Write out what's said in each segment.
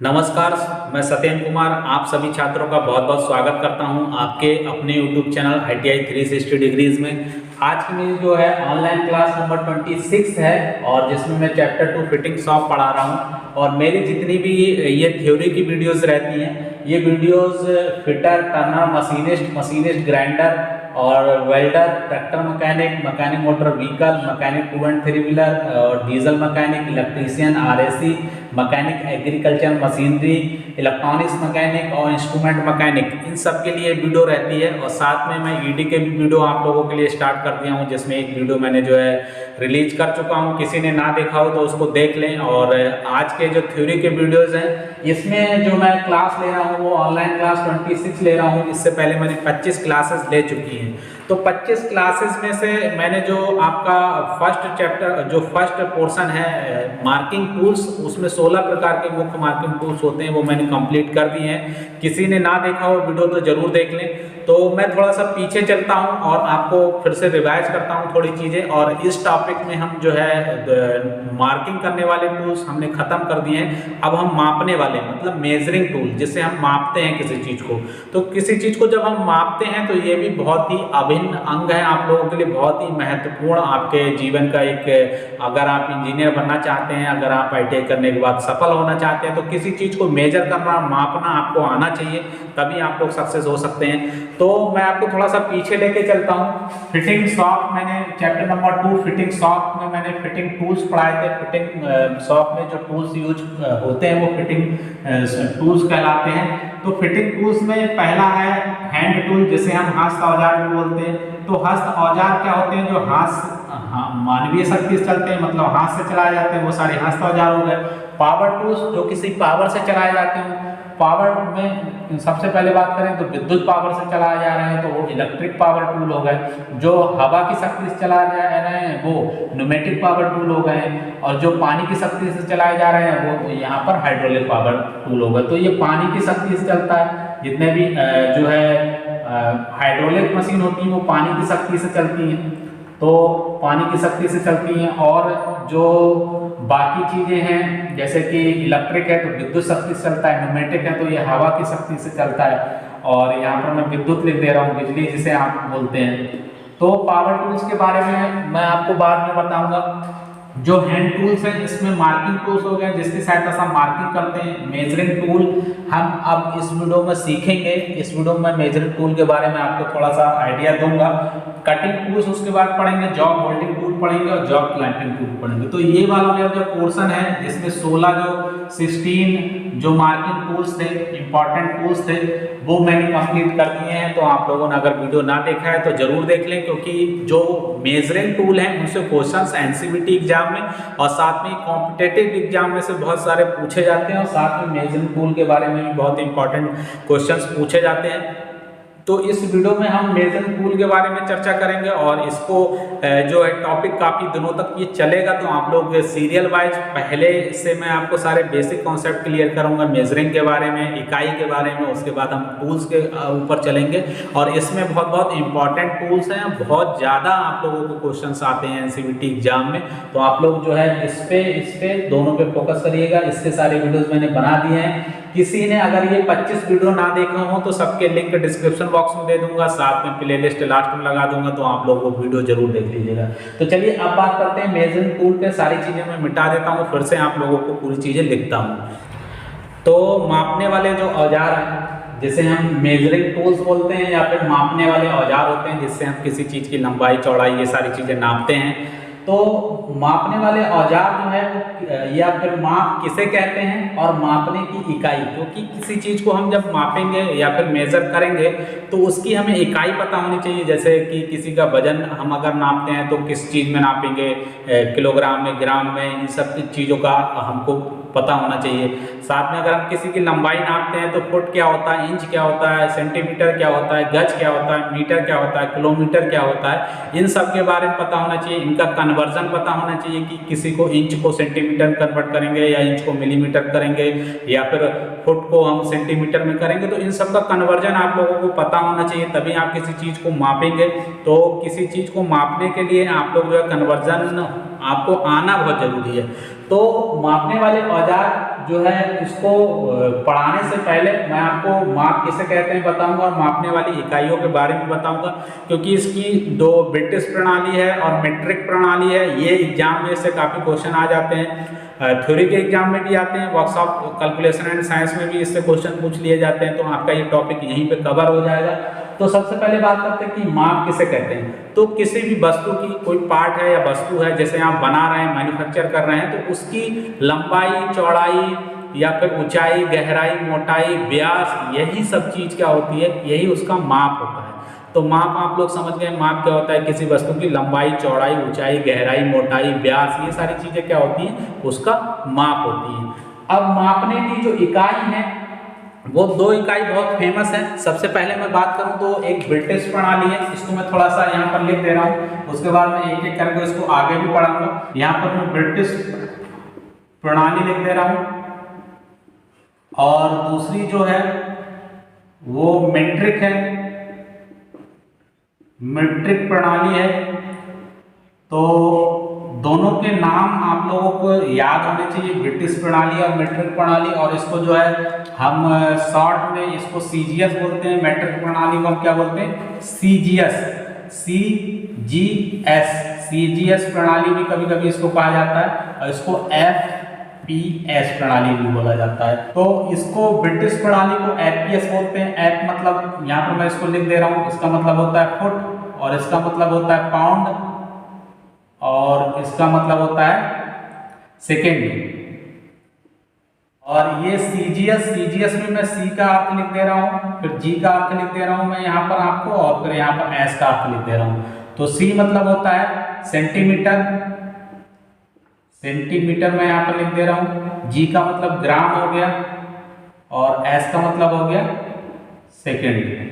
नमस्कार, मैं सत्येंद्र कुमार आप सभी छात्रों का बहुत बहुत स्वागत करता हूं आपके अपने YouTube चैनल ITI 360 डिग्रीज में। आज की मेरी जो है ऑनलाइन क्लास नंबर 26 है और जिसमें मैं चैप्टर 2 फिटिंग शॉप पढ़ा रहा हूं। और मेरी जितनी भी ये थ्योरी की वीडियोस रहती हैं, ये videos fitter, turner, machinist, grinder और welder, tractor mechanic motor vehicle, mechanic 2 and 3 wheeler और diesel mechanic, electrician, RAC mechanic, agriculture machinery, electronics mechanic और इंस्ट्रूमेंट मैकेनिक, इन सब के लिए वीडियो रहती है। और साथ में मैं ED के भी वीडियो आप लोगों के लिए स्टार्ट कर दिया हूँ, जिसमें एक वीडियो मैंने जो है रिलीज कर चुका हूँ। किसी ने ना देखा हो तो उसको देख लें। और आज के जो थ्योरी के वीडियोज़ हैं, इसमें जो मैं क्लास ले रहा हूँ वो ऑनलाइन क्लास 26 ले रहा हूँ। इससे पहले मैंने 25 क्लासेस ले चुकी हैं। तो 25 क्लासेस में से मैंने जो आपका फर्स्ट पोर्शन है मार्किंग टूल्स, उसमें 16 प्रकार के मुख्य मार्किंग टूल्स होते हैं, वो मैंने कंप्लीट कर दिए हैं। किसी ने ना देखा हो वीडियो तो जरूर देख लें। तो मैं थोड़ा सा पीछे चलता हूं और आपको फिर से रिवाइज करता हूं थोड़ी चीज़ें। और इस टॉपिक में हम जो है मार्किंग करने वाले टूल्स हमने ख़त्म कर दिए हैं। अब हम मापने वाले, मतलब मेजरिंग टूल, जिससे हम मापते हैं किसी चीज़ को। तो किसी चीज़ को जब हम मापते हैं तो ये भी बहुत ही अभिन्न अंग है आप लोगों के लिए, बहुत ही महत्वपूर्ण आपके जीवन का एक। अगर आप इंजीनियर बनना चाहते हैं, अगर आप ITI करने के बाद सफल होना चाहते हैं, तो किसी चीज़ को मेजर करना, मापना आपको आना चाहिए, तभी आप लोग सक्सेस हो सकते हैं। तो मैं आपको थोड़ा सा पीछे लेके चलता हूँ। फिटिंग शॉप, मैंने चैप्टर नंबर 2 फिटिंग शॉप में मैंने फिटिंग टूल्स पढ़ाए थे। फिटिंग शॉप में जो टूल्स यूज होते हैं वो फिटिंग टूल्स कहलाते हैं। तो फिटिंग टूल्स में पहला है हैंड टूल, जिसे हम हस्त औजार भी बोलते हैं। तो हस्त औजार क्या होते हैं? जो मानवीय शक्ति से चलते हैं, मतलब हाथ से चलाए जाते हैं, वो सारे हस्त औजार हो गए। पावर टूल्स जो किसी पावर से चलाए जाते हैं। पावर में सबसे पहले बात करें तो विद्युत पावर से चलाए जा रहे हैं तो वो इलेक्ट्रिक पावर टूल हो गए। जो हवा की शक्ति से चलाए जा रहे हैं वो न्यूमेटिक पावर टूल हो गए। और जो पानी की शक्ति से चलाए जा रहे हैं वो यहाँ पर हाइड्रोलिक पावर टूल हो गए। तो ये पानी की शक्ति से चलता है। जितने भी जो है हाइड्रोलिक मशीन होती है वो पानी की शक्ति से चलती हैं, तो पानी की शक्ति से चलती हैं। और जो बाकी चीज़ें हैं जैसे कि इलेक्ट्रिक है तो विद्युत शक्ति से चलता है, न्यूमेटिक है तो ये हवा की शक्ति से चलता है। और यहाँ पर मैं विद्युत लिख दे रहा हूँ, बिजली जिसे आप बोलते हैं। तो पावर टूल्स के बारे में मैं आपको बाद में बताऊंगा। जो हैंड टूल्स हैं इसमें मार्किंग टूल्स हो गए, जिसकी सहायता से हम मार्किंग करते हैं। मेजरिंग टूल हम अब इस वीडियो में सीखेंगे। इस वीडियो में मेजरिंग टूल के बारे में आपको थोड़ा सा आइडिया दूंगा। कटिंग टूल्स उसके बाद पढ़ेंगे, जॉब होल्डिंग टूल पढ़ेंगे और जॉब क्लैंपिंग टूल पढ़ेंगे। तो ये वाला मेरा जो पोर्शन है जिसमें 16 जो मार्किंग टूल्स थे, इंपॉर्टेंट टूल्स थे, वो मैंने कंप्लीट कर दिए हैं। तो आप लोगों ने अगर वीडियो ना देखा है तो जरूर देख लें, क्योंकि जो मेजरिंग टूल हैं उनसे क्वेश्चंस NCVT एग्जाम में और साथ में कॉम्पिटिटिव एग्जाम में से बहुत सारे पूछे जाते हैं। और साथ में मेजरिंग टूल के बारे में भी बहुत इंपॉर्टेंट क्वेश्चंस पूछे जाते हैं। तो इस वीडियो में हम मेजरिंग टूल के बारे में चर्चा करेंगे और इसको जो है टॉपिक काफ़ी दिनों तक ये चलेगा। तो आप लोग सीरियल वाइज पहले से मैं आपको सारे बेसिक कॉन्सेप्ट क्लियर करूंगा मेजरिंग के बारे में, इकाई के बारे में। उसके बाद हम टूल्स के ऊपर चलेंगे और इसमें बहुत बहुत इंपॉर्टेंट टूल्स हैं। बहुत ज़्यादा आप लोगों को क्वेश्चन आते हैं NCVT एग्जाम में। तो आप लोग जो है इस पे दोनों पे फोकस करिएगा। इसके सारे वीडियोज़ मैंने बना दिए हैं। किसी ने अगर ये 25 वीडियो ना देखा हो तो सबके लिंक डिस्क्रिप्शन बॉक्स में दे दूंगा, साथ में प्लेलिस्ट लास्ट में लगा दूंगा, तो आप लोग वो वीडियो जरूर देख लीजिएगा। तो चलिए अब बात करते हैं मेजरिंग टूल पे। सारी चीजें मैं मिटा देता हूँ, फिर से आप लोगों को पूरी चीजें लिखता हूँ। तो मापने वाले जो औजार हैं जिसे हम मेजरिंग टूल्स बोलते हैं, या फिर मापने वाले औजार होते हैं जिससे हम किसी चीज की लंबाई, चौड़ाई, ये सारी चीजें नापते हैं। तो मापने वाले औजार जो है या फिर माप किसे कहते हैं और मापने की इकाई, क्योंकि किसी चीज़ को हम जब मापेंगे या फिर मेजर करेंगे तो उसकी हमें इकाई पता होनी चाहिए। जैसे कि किसी का वजन हम अगर नापते हैं तो किस चीज़ में नापेंगे, किलोग्राम में, ग्राम में, इन सब चीज़ों का हमको पता होना चाहिए। साथ में अगर हम किसी की लंबाई नापते हैं तो फुट क्या होता है, इंच क्या होता है, सेंटीमीटर क्या होता है, गज क्या होता है, मीटर क्या होता है, किलोमीटर क्या होता है, इन सब के बारे में पता होना चाहिए। इनका कन्वर्जन पता होना चाहिए कि किसी को इंच को सेंटीमीटर कन्वर्ट करेंगे या इंच को मिलीमीटर करेंगे या फिर फुट को हम सेंटीमीटर में करेंगे। तो इन सब का कन्वर्जन आप लोगों को पता होना चाहिए, तभी आप किसी चीज़ को मापेंगे। तो किसी चीज़ को मापने के लिए आप लोग जो है कन्वर्जन आपको आना बहुत जरूरी है। तो मापने वाले औजार जो है इसको पढ़ाने से पहले मैं आपको माप किसे कहते हैं बताऊंगा और मापने वाली इकाइयों के बारे में बताऊंगा, क्योंकि इसकी दो ब्रिटिश प्रणाली है और मीट्रिक प्रणाली है। ये एग्जाम में से काफ़ी क्वेश्चन आ जाते हैं, थ्योरी के एग्जाम में भी आते हैं, वर्कशॉप कैलकुलेशन एंड साइंस में भी इससे क्वेश्चन पूछ लिए जाते हैं। तो आपका ये टॉपिक यहीं पे कवर हो जाएगा। तो सबसे पहले बात करते हैं कि माप किसे कहते हैं। तो किसी भी वस्तु की कोई पार्ट है या वस्तु है, जैसे आप बना रहे हैं, मैन्युफैक्चर कर रहे हैं, तो उसकी लंबाई, चौड़ाई या फिर ऊंचाई, गहराई, मोटाई, व्यास, यही सब चीज़ क्या होती है, यही उसका माप होता है। तो माप आप लोग समझ गए, माप क्या होता है, किसी वस्तु की लंबाई, चौड़ाई, ऊंचाई, गहराई, मोटाई, व्यास, ये सारी चीज़ें क्या होती हैं, उसका माप होती है। अब मापने की जो इकाई है वो दो इकाई बहुत फेमस है। सबसे पहले मैं बात करूं तो एक ब्रिटिश प्रणाली है, इसको मैं थोड़ा सा यहाँ पर लिख दे रहा हूँ, उसके बाद मैं एक एक करके इसको आगे भी पढ़ाऊंगा। यहाँ पर मैं ब्रिटिश प्रणाली लिख दे रहा हूँ, और दूसरी जो है वो मीट्रिक है, मीट्रिक प्रणाली है। तो दोनों के नाम आप लोगों को याद होने चाहिए, ब्रिटिश प्रणाली और मीट्रिक प्रणाली। और इसको जो है हम शॉर्ट में इसको सीजीएस बोलते हैं, मीट्रिक प्रणाली को हम क्या बोलते हैं, सीजीएस, सीजीएस, सीजीएस प्रणाली भी कभी कभी इसको कहा जाता है, और इसको एफपीएस प्रणाली भी बोला जाता है। तो इसको ब्रिटिश प्रणाली को एफपीएस बोलते हैं। एफ मतलब यहाँ पर मैं इसको लिख दे रहा हूँ, इसका मतलब होता है फुट, और इसका मतलब होता है पाउंड, और इसका मतलब होता है सेकेंड। और ये सीजीएस, सीजीएस में मैं सी का अर्थ लिख दे रहा हूँ, फिर जी का अर्थ लिख दे रहा हूँ मैं यहाँ पर आपको, और फिर यहाँ पर एस का अर्थ लिख दे रहा हूँ। तो सी मतलब होता है सेंटीमीटर, सेंटीमीटर मैं यहाँ पर लिख दे रहा हूँ। जी का मतलब ग्राम हो गया, और एस का मतलब हो गया सेकेंड।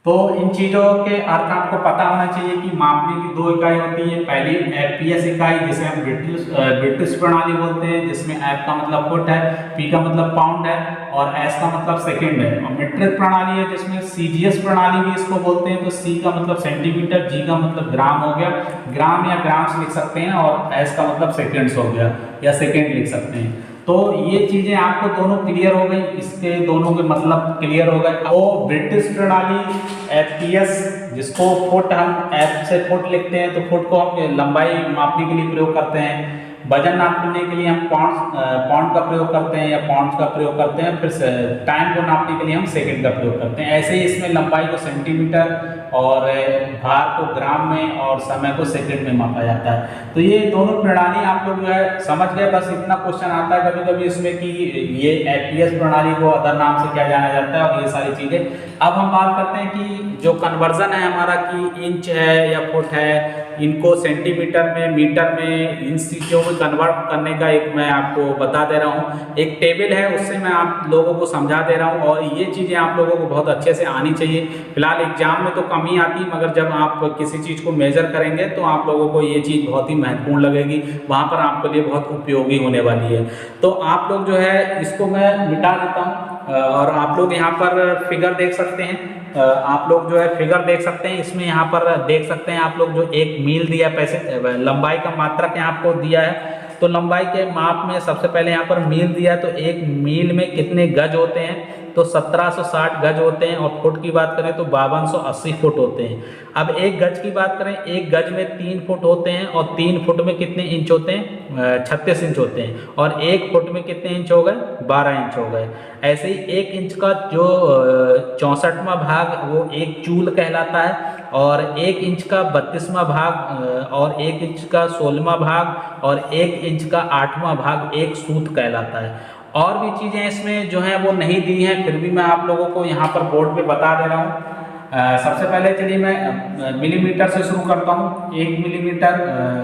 तो इन चीज़ों के अर्थ आपको पता होना चाहिए कि मापने की दो इकाई होती है। पहली एफपीएस इकाई, जिसे हम ब्रिटिश प्रणाली बोलते हैं, जिसमें एफ का मतलब फुट है, पी का मतलब पाउंड है, और एस का मतलब सेकेंड है। और मीट्रिक प्रणाली है जिसमें सीजीएस प्रणाली भी इसको बोलते हैं। तो सी का मतलब सेंटीमीटर, जी का मतलब ग्राम हो गया, ग्राम या ग्राम्स लिख सकते हैं, और एस का मतलब सेकेंड्स हो गया या सेकेंड लिख सकते हैं। तो ये चीजें आपको दोनों क्लियर हो गई, इसके दोनों के मतलब क्लियर हो गए। वो ब्रिटिश प्रणाली एफपीएस, जिसको फुट, हम एफ से फुट लिखते हैं, तो फुट को हम लंबाई मापने के लिए प्रयोग करते हैं। वजन नापने के लिए हम पाउंड का प्रयोग करते हैं या पाउंड्स का प्रयोग करते हैं। फिर टाइम को नापने के लिए हम सेकंड का प्रयोग करते हैं। ऐसे ही इसमें लंबाई को सेंटीमीटर और भार को ग्राम में और समय को सेकंड में मापा जाता है। तो ये दोनों प्रणाली आप लोग जो है समझ गए। बस इतना क्वेश्चन आता है कभी कभी इसमें कि ये एफपीएस प्रणाली को अदर नाम से क्या जाना जाता है, और ये सारी चीज़ें। अब हम बात करते हैं कि जो कन्वर्जन है हमारा, कि इंच है या फुट है, इनको सेंटीमीटर में, मीटर में, इन चीज़ों में कन्वर्ट करने का एक मैं आपको बता दे रहा हूँ। एक टेबल है, उससे मैं आप लोगों को समझा दे रहा हूँ, और ये चीज़ें आप लोगों को बहुत अच्छे से आनी चाहिए। फिलहाल एग्जाम में तो कम ही आती, मगर जब आप किसी चीज़ को मेजर करेंगे तो आप लोगों को ये चीज़ बहुत ही महत्वपूर्ण लगेगी, वहाँ पर आपके लिए बहुत उपयोगी होने वाली है। तो आप लोग जो है इसको मैं मिटा देता हूँ, और आप लोग यहाँ पर फिगर देख सकते हैं। आप लोग जो है फिगर देख सकते हैं, इसमें यहाँ पर देख सकते हैं आप लोग जो एक मील दिया, पैसे लंबाई का मात्रक यहाँ आपको दिया है। तो लंबाई के माप में सबसे पहले यहाँ पर मील दिया, तो एक मील में कितने गज होते हैं, तो 1760 गज होते हैं। और फुट की बात करें तो 5280 फुट होते हैं। अब एक गज की बात करें, एक गज में 3 फुट होते हैं, और 3 फुट में कितने इंच होते हैं, 36 इंच होते हैं। और एक फुट में कितने इंच हो गए, 12 इंच हो गए। ऐसे ही एक इंच का जो 64वां भाग वो एक चूल कहलाता है, और एक इंच का 32वां भाग, और एक इंच का 16वां भाग, और एक इंच का 8वां भाग एक सूत कहलाता है। और भी चीज़ें इसमें जो हैं वो नहीं दी हैं, फिर भी मैं आप लोगों को यहाँ पर बोर्ड पे बता दे रहा हूँ। सबसे पहले चलिए मैं मिलीमीटर से शुरू करता हूँ। 1 मिलीमीटर,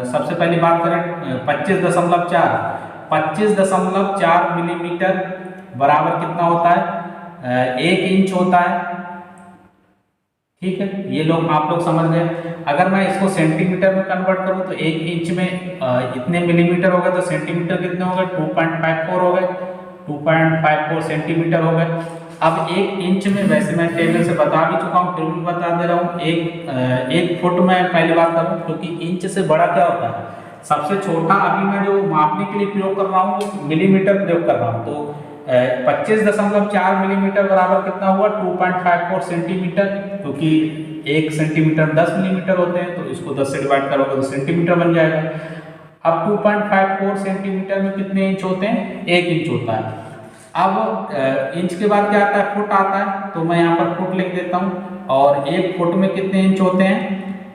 सबसे पहली बात करें 25.4, 25.4 मिलीमीटर बराबर कितना होता है, 1 इंच होता है। ठीक है, ये लोग आप लोग समझ गए। अगर मैं इसको सेंटीमीटर में कन्वर्ट करूं तो 1 इंच में इतने मिलीमीटर हो गए, तो सेंटीमीटर कितने हो गए, 2.54 हो गए, 2.54 सेंटीमीटर हो गए। अब 1 इंच में, वैसे मैं टेबल से बता भी चुका हूँ, फिर भी बता दे रहा हूँ, एक फुट में पहली बात करूँ, क्योंकि इंच से बड़ा क्या होता है, सबसे छोटा अभी मैं जो मापने के लिए प्रयोग कर रहा हूँ वो मिलीमीटर प्रयोग कर रहा हूँ। तो 25.4 मिलीमीटर बराबर कितना हुआ 2.54 सेंटीमीटर, क्योंकि 1 सेंटीमीटर 10 मिलीमीटर होते हैं, तो इसको 10 से डिवाइड करोगे तो सेंटीमीटर बन जाएगा। अब 2.54 सेंटीमीटर में कितने इंच होते हैं, 1 इंच होता है। अब इंच के बाद क्या आता है, फुट आता है, तो मैं यहाँ पर फुट लिख देता हूँ। और 1 फुट में कितने इंच होते हैं,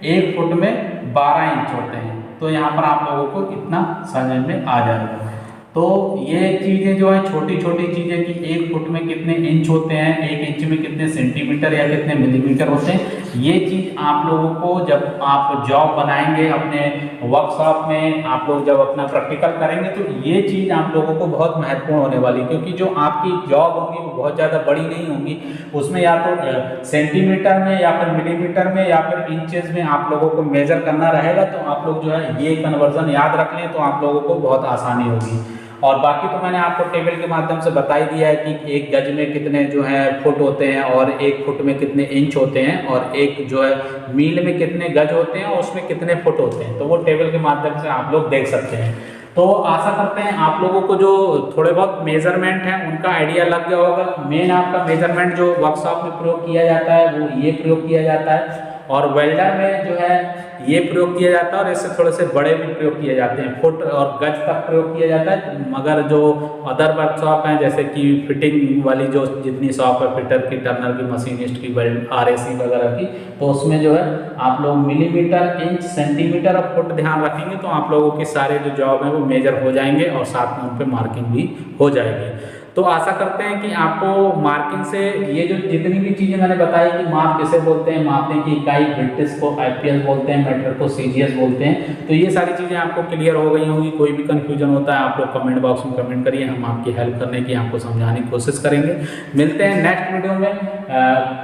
1 फुट में 12 इंच होते हैं। तो यहाँ पर आप लोगों को इतना समझ में आ जाएगा। तो ये चीज़ें जो है छोटी छोटी चीज़ें कि 1 फुट में कितने इंच होते हैं, 1 इंच में कितने सेंटीमीटर या कितने मिलीमीटर होते हैं, ये चीज़ आप लोगों को जब आप जॉब बनाएंगे अपने वर्कशॉप में, आप लोग जब अपना प्रैक्टिकल करेंगे तो ये चीज़ आप लोगों को बहुत महत्वपूर्ण होने वाली, क्योंकि जो आपकी जॉब होगी वो बहुत ज़्यादा बड़ी नहीं होगी। उसमें या तो सेंटीमीटर में या फिर मिलीमीटर में या फिर इंचेस में आप लोगों को मेजर करना रहेगा। तो आप लोग जो है ये कन्वर्जन याद रख लें तो आप लोगों को बहुत आसानी होगी। और बाकी तो मैंने आपको टेबल के माध्यम से बता ही दिया है कि 1 गज में कितने जो है फुट होते हैं और 1 फुट में कितने इंच होते हैं और एक जो है मील में कितने गज होते हैं और उसमें कितने फुट होते हैं। तो वो टेबल के माध्यम से आप लोग देख सकते हैं। तो आशा करते हैं आप लोगों को जो थोड़े बहुत मेजरमेंट हैं उनका आइडिया लग गया होगा। मेन आपका मेजरमेंट जो वर्कशॉप में प्रयोग किया जाता है वो ये प्रयोग किया जाता है, और वेल्डर में जो है ये प्रयोग किया जाता है, और इससे थोड़े से बड़े भी प्रयोग किए जाते हैं, फुट और गज तक प्रयोग किया जाता है। मगर जो अदर वर्कशॉप हैं जैसे कि फिटिंग वाली जो जितनी शॉप है, फिटर की, टर्नर की, मशीनिस्ट की, वेल्ड RAC वगैरह की, तो उसमें जो है आप लोग मिलीमीटर, इंच, सेंटीमीटर और फुट ध्यान रखेंगे तो आप लोगों की सारे जो जॉब है वो मेजर हो जाएंगे और साथ में उन पर मार्किंग भी हो जाएगी। तो आशा करते हैं कि आपको मार्किंग से ये जो जितनी भी चीज़ें मैंने बताई कि माप किसे बोलते हैं, मापने की इकाई ब्रिटिश को IPS बोलते हैं, मीटर को CGS बोलते हैं, तो ये सारी चीज़ें आपको क्लियर हो गई होंगी। कोई भी कंफ्यूजन होता है आप लोग कमेंट बॉक्स में कमेंट करिए, हम आपकी हेल्प करने की, आपको समझाने की कोशिश करेंगे। मिलते हैं नेक्स्ट वीडियो में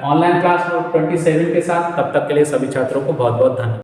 ऑनलाइन क्लास 27 के साथ। तब तक के लिए सभी छात्रों को बहुत बहुत धन्यवाद।